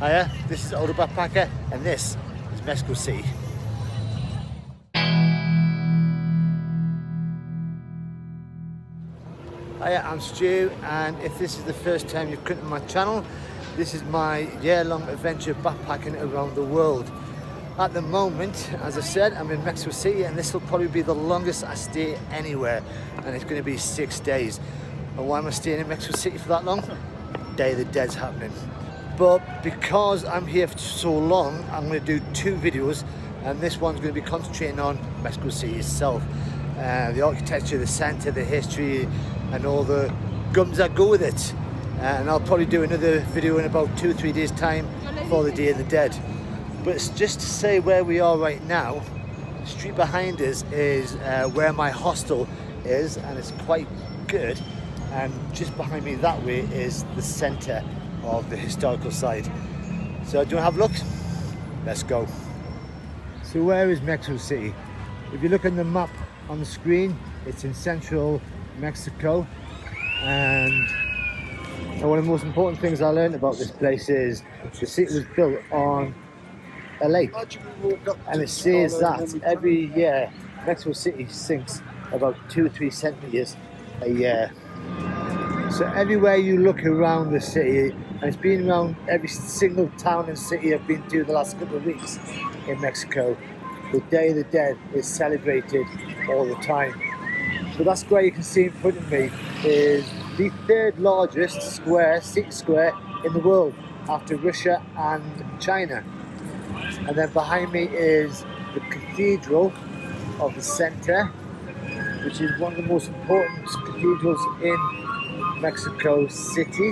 Hiya, this is Older Backpacker and this is Mexico City. Hiya, I'm Stu, and if this is the first time you've come to my channel, this is my year-long adventure backpacking around the world. At the moment, as I said, I'm in Mexico City, and this will probably be the longest I stay anywhere, and it's going to be 6 days. And why am I staying in Mexico City for that long? Day of the Dead's happening. But because I'm here for so long, I'm going to do 2 videos, and this one's going to be concentrating on Mexico City itself. The architecture, the centre, the history, and all the gums that go with it. And I'll probably do another video in about 2 or 3 days time for the Day of the Dead. But it's just to say where we are right now. The street behind us is where my hostel is, and it's quite good. And just behind me that way is the centre of the historical side. So do you want to have a look? Let's go. So where is Mexico City? If you look at the map on the screen, it's in central Mexico. And one of the most important things I learned about this place is the city was built on a lake, and it says that every year Mexico City sinks about 2 or 3 centimetres a year. So everywhere you look around the city, and it's been around every single town and city I've been to the last couple of weeks in Mexico, the Day of the Dead is celebrated all the time. So that square you can see in front of me is the 3rd largest city square in the world after Russia and China. And then behind me is the cathedral of the centre, which is one of the most important cathedrals in Mexico City,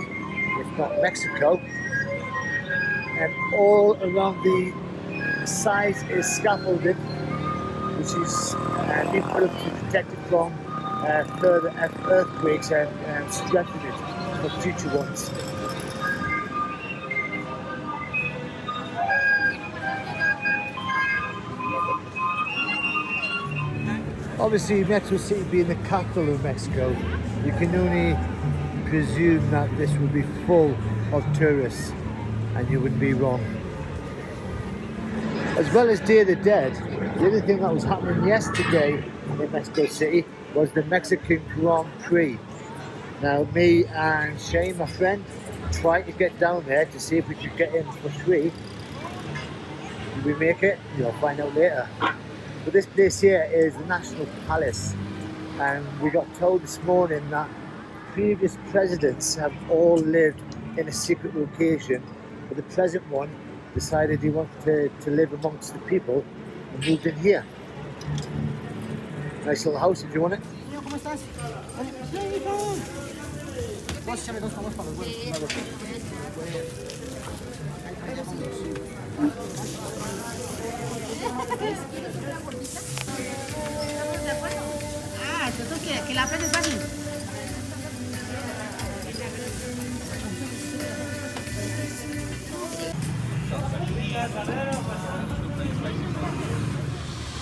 if not Mexico. And all around the sides is scaffolding, which is being put up to protect it from further earthquakes and strengthen it for future ones. Obviously, Mexico City being the capital of Mexico, you can only presume that this will be full of tourists, and you wouldn't be wrong. As well as Day of the Dead, the other thing that was happening yesterday in Mexico City was the Mexican Grand Prix. Now, me and Shane, my friend, tried to get down there to see if we could get in for free. Did we make it? You'll find out later. But this place here is the National Palace, and we got told this morning that previous presidents have all lived in a secret location, but the present one decided he wanted to live amongst the people and moved in here. Nice little house if you want it. Que la aprendes fácil.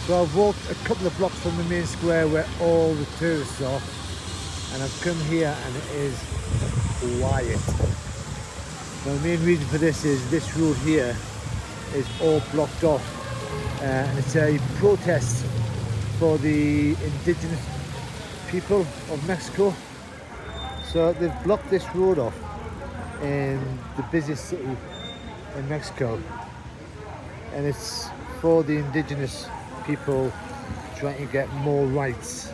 So I've walked a couple of blocks from the main square where all the tourists are, and I've come here and it is quiet. Now, the main reason for this is this road here is all blocked off, and it's a protest for the indigenous people of Mexico. So they've blocked this road off in the busiest city in Mexico, and it's for the indigenous people trying to get more rights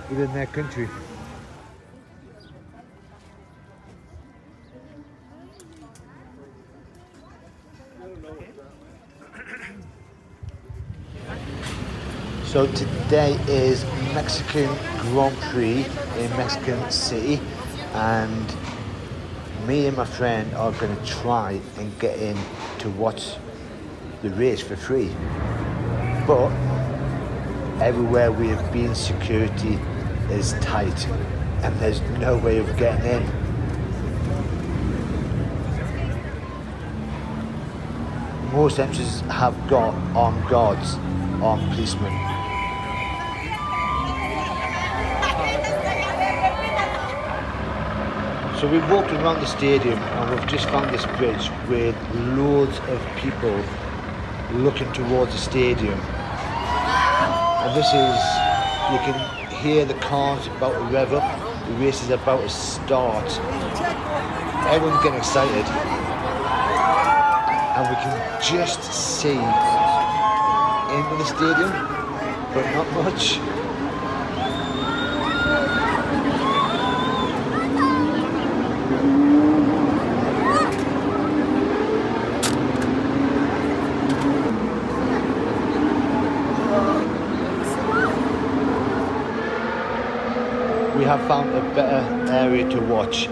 within their country. So today is Mexican Grand Prix in Mexican City, and me and my friend are going to try and get in to watch the race for free. But everywhere we have been, security is tight and there's no way of getting in. Most entrances have got armed guards, armed policemen. So we walked around the stadium and we've just found this bridge with loads of people looking towards the stadium. And this is, you can hear the cars about to rev up, the race is about to start. Everyone's getting excited. And we can just see into the stadium, but not much. We have found a better area to watch,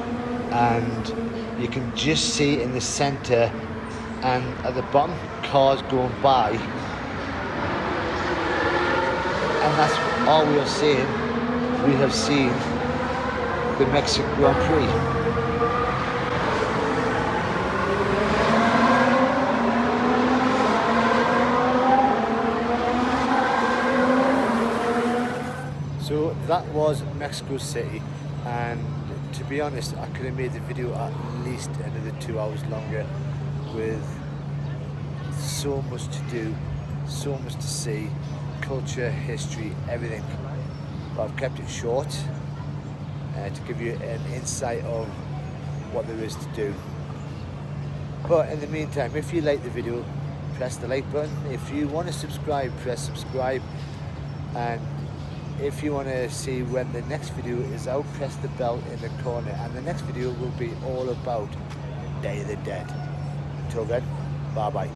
and you can just see in the centre and at the bottom cars going by, and that's all we are seeing. We have seen the Mexican Grand Prix. So that was Mexico City, and to be honest, I could have made the video at least another 2 hours longer, with so much to do, so much to see, culture, history, everything. But I've kept it short to give you an insight of what there is to do. But in the meantime, if you like the video, press the like button. If you want to subscribe, press subscribe. And if you want to see when the next video is out, press the bell in the corner, and the next video will be all about Day of the Dead. Until then, bye bye.